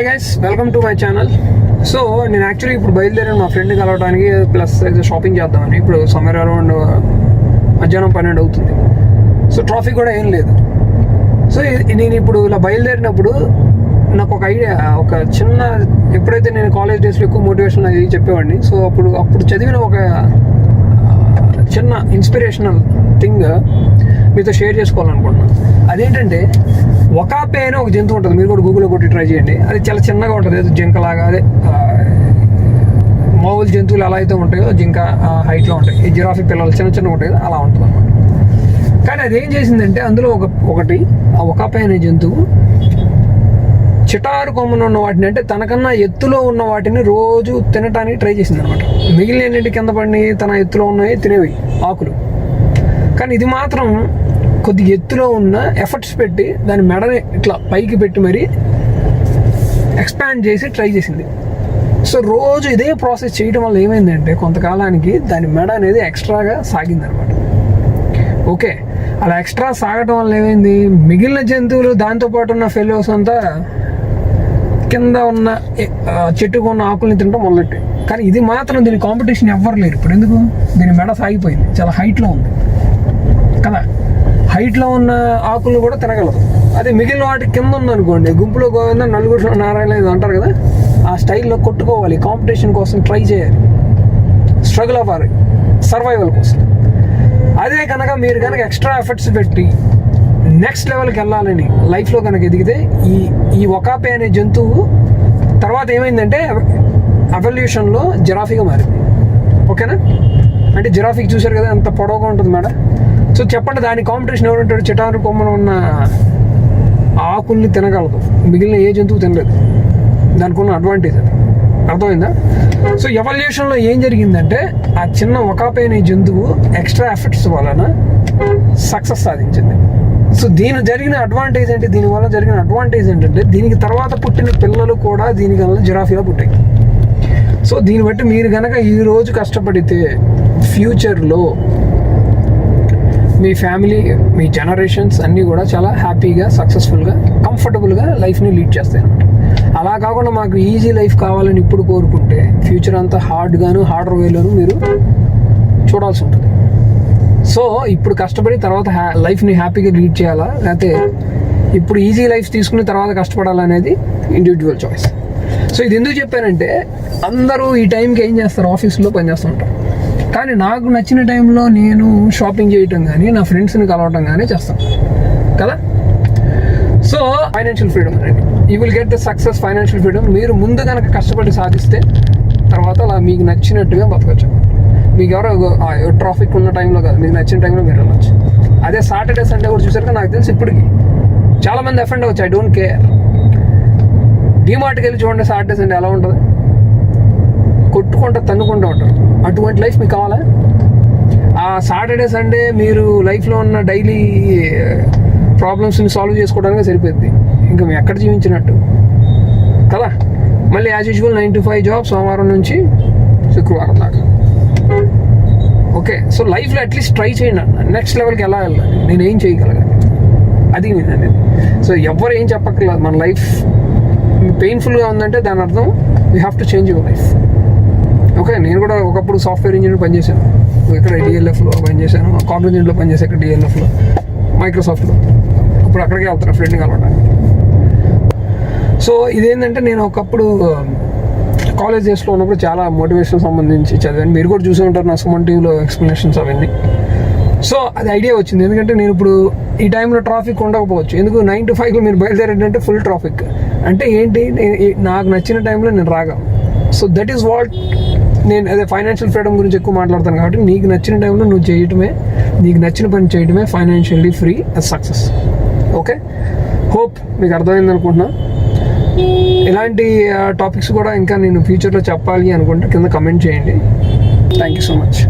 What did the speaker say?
Hi guys, welcome to my channel. So నేను actually ఇప్పుడు బయలుదేరాను మా ఫ్రెండ్ని కలవడానికి, ప్లస్ షాపింగ్ చేద్దామని. ఇప్పుడు సమ్మర్ అరౌండ్ మధ్యాహ్నం 12 అవుతుంది. సో ట్రాఫిక్ కూడా ఏం లేదు. సో నేను ఇప్పుడు ఇలా బయలుదేరినప్పుడు నాకు ఒక ఐడియా, ఒక చిన్న, ఎప్పుడైతే నేను కాలేజ్ డేస్లో ఎక్కువ మోటివేషన్ అది చెప్పేవాడిని. సో అప్పుడు చదివిన ఒక చిన్న ఇన్స్పిరేషనల్ థింగ్ మీతో షేర్ చేసుకోవాలనుకుంటున్నాను. అదేంటంటే ఒకాపే అని ఒక జంతువు ఉంటుంది, మీరు కూడా గూగుల్లో కొట్టి ట్రై చేయండి. అది చాలా చిన్నగా ఉంటుంది, జింకలాగా. అదే మామూలు జంతువులు ఎలా అయితే ఉంటాయో జింక హైట్లో ఉంటాయి, ఈ జిరాఫీ పిల్లలు చిన్నగా ఉంటాయి, అలా ఉంటుంది అన్నమాట. కానీ అది ఏం చేసిందంటే అందులో ఒకటి ఆ ఒకాపే అనే జంతువు చిటారు కొమ్మను ఉన్న వాటిని, అంటే తనకన్నా ఎత్తులో ఉన్న వాటిని రోజు తినటానికి ట్రై చేసింది అనమాట. మిగిలిన ఎన్నింటి కింద పడి తన ఎత్తులో ఉన్నవి తినేవి ఆకులు. కానీ ఇది మాత్రం కొద్ది ఎత్తులో ఉన్న ఎఫర్ట్స్ పెట్టి దాని మెడని ఇట్లా పైకి పెట్టి మరీ ఎక్స్పాండ్ చేసి ట్రై చేసింది. సో రోజు ఇదే ప్రాసెస్ చేయడం వల్ల ఏమైందంటే కొంతకాలానికి దాని మెడ అనేది ఎక్స్ట్రాగా సాగింది అనమాట. ఓకే, అలా ఎక్స్ట్రా సాగటం వల్ల ఏమైంది, మిగిలిన జంతువులు దాంతోపాటు ఉన్న ఫెలోస్ అంతా కింద ఉన్న చెట్టుకు ఉన్న ఆకుల్ని తినడం మొదలెట్టాయి. కానీ ఇది మాత్రం దీని కాంపిటీషన్ ఎవ్వరు లేరు ఇప్పుడు. ఎందుకు? దీని మెడ సాగిపోయింది, చాలా హైట్లో ఉంది కదా. హైట్లో ఉన్న ఆకులు కూడా తినగలదు. అదే మిగిలిన వాటి కింద ఉందనుకోండి, గుంపులో గోవింద నలుగురు నారాయణ అంటారు కదా, ఆ స్టైల్లో కొట్టుకోవాలి, కాంపిటీషన్ కోసం ట్రై చేయాలి, స్ట్రగుల్ అవ్వాలి సర్వైవల్ కోసం. అదే కనుక మీరు కనుక ఎక్స్ట్రా ఎఫర్ట్స్ పెట్టి నెక్స్ట్ లెవెల్కి వెళ్ళాలని లైఫ్లో కనుక ఎదిగితే ఈ ఒకాపే అనే జంతువు తర్వాత ఏమైందంటే ఎవల్యూషన్లో జిరాఫీగా మారింది. ఓకేనా? అంటే జిరాఫీకి చూశారు కదా ఎంత పొడవుగా ఉంటుంది మేడం. సో చెప్పండి, దాని కాంపిటీషన్ ఎవరుంటాడు? చిటారు కొమ్మను ఉన్న ఆకుల్ని తినగలదు, మిగిలిన ఏ జంతువు తినలేదు. దానికి ఉన్న అడ్వాంటేజ్ అది. అర్థమైందా? సో ఎవల్యూషన్లో ఏం జరిగిందంటే ఆ చిన్న ఒకాపే అనే జంతువు ఎక్స్ట్రా ఎఫర్ట్స్ వలన సక్సెస్ సాధించింది. సో జరిగిన అడ్వాంటేజ్ ఏంటి? దీనివల్ల జరిగిన అడ్వాంటేజ్ ఏంటంటే దీనికి తర్వాత పుట్టిన పిల్లలు కూడా దీనివల్ల జిరాఫీగా పుట్టాయి. సో దీన్ని బట్టి మీరు కనుక ఈరోజు కష్టపడితే ఫ్యూచర్లో మీ ఫ్యామిలీ, మీ జనరేషన్స్ అన్నీ కూడా చాలా హ్యాపీగా, సక్సెస్ఫుల్గా, కంఫర్టబుల్గా లైఫ్ని లీడ్ చేస్తాయి అన్నమాట. అలా కాకుండా మాకు ఈజీ లైఫ్ కావాలని ఇప్పుడు కోరుకుంటే ఫ్యూచర్ అంతా హార్డర్ వేలోను మీరు చూడాల్సి ఉంటుంది. సో ఇప్పుడు కష్టపడి తర్వాత లైఫ్ని హ్యాపీగా లీడ్ చేయాలా, లేకపోతే ఇప్పుడు ఈజీ లైఫ్ తీసుకుని తర్వాత కష్టపడాలనేది ఇండివిజువల్ చాయిస్. సో ఇది ఎందుకు చెప్పానంటే అందరూ ఈ టైంకి ఏం చేస్తారు, ఆఫీస్లో పనిచేస్తూ ఉంటారు. కానీ నాకు నచ్చిన టైంలో నేను షాపింగ్ చేయటం కానీ, నా ఫ్రెండ్స్ని కలవటం కానీ చేస్తాను కదా. సో ఫైనాన్షియల్ ఫ్రీడమ్ అనేది, you will get the success, financial freedom. మీరు ముందు కనుక కష్టపడి సాధిస్తే తర్వాత అలా మీకు నచ్చినట్టుగా బతకచ్చు. మీకు ఎవరో ట్రాఫిక్ ఉన్న టైంలో కాదు, మీకు నచ్చిన టైంలో మీరు వెళ్ళచ్చు. అదే సాటర్డే సండే కూడా చూసారు, నాకు తెలిసి ఇప్పటికి చాలామంది అఫెండ్ అవ్వచ్చు. I don't care. డీమార్ట్కి వెళ్ళి చూడండి, సాటర్డే సండే ఎలా ఉంటుంది, కొట్టుకుంటూ తన్నుకుంటూ ఉంటారు. అటువంటి లైఫ్ మీకు కావాలా? ఆ సాటర్డే సండే మీరు లైఫ్లో ఉన్న డైలీ ప్రాబ్లమ్స్ని సాల్వ్ చేసుకోవడానికి సరిపోద్ది, ఇంకా మేము ఎక్కడ జీవించినట్టు కదా. మళ్ళీ యాజ్ యూజువల్ 9 to 5 జాబ్, సోమవారం నుంచి శుక్రవారం దాకా. ఓకే, సో లైఫ్లో అట్లీస్ట్ ట్రై చేయండి అన్న, నెక్స్ట్ లెవెల్కి ఎలా వెళ్ళాలి, నేను ఏం చేయగలగాలి, అది నేను అనేది. సో ఎవరు ఏం చెప్పక్కర్లేదు. మన లైఫ్ పెయిన్ఫుల్గా ఉందంటే దాని అర్థం we have to change your life. Okay, నేను కూడా ఒకప్పుడు సాఫ్ట్వేర్ ఇంజనీర్ పనిచేశాను, ఇక్కడ డిఎల్ఎఫ్లో పనిచేశాను, కాగ్నిజెంట్లో పనిచేశాను, ఇక్కడ డిఎల్ఎఫ్లో, మైక్రోసాఫ్ట్లో. ఇప్పుడు అక్కడికే వెళ్తాను ఫ్రెండ్ని కలవడానికి. సో ఇదేంటంటే నేను ఒకప్పుడు కాలేజ్ డేస్లో ఉన్నప్పుడు చాలా మోటివేషన్ సంబంధించి చదివాను. మీరు కూడా చూసే ఉంటారు నా సుమన్ టీవీలో ఎక్స్ప్లెనేషన్స్ అవన్నీ. సో అది ఐడియా వచ్చింది, ఎందుకంటే నేను ఇప్పుడు ఈ టైంలో ట్రాఫిక్ ఉండకపోవచ్చు. ఎందుకు 9 to 5 మీరు బయలుదేరేటంటే ఫుల్ ట్రాఫిక్ అంటే ఏంటి, నాకు నచ్చిన టైంలో నేను రాగా. సో దట్ ఈస్ వాట్ నేను అదే ఫైనాన్షియల్ ఫ్రీడమ్ గురించి ఎక్కువ మాట్లాడతాను. కాబట్టి నీకు నచ్చిన టైంలో నువ్వు చేయటమే, నీకు నచ్చిన పని చేయటమే financially free as success. Okay, hope మీకు అర్థమైంది అనుకుంటున్నా. ఇలాంటి టాపిక్స్ కూడా ఇంకా నేను ఫ్యూచర్లో చెప్పాలి అనుకుంటే కింద కమెంట్ చేయండి. Thank you so much.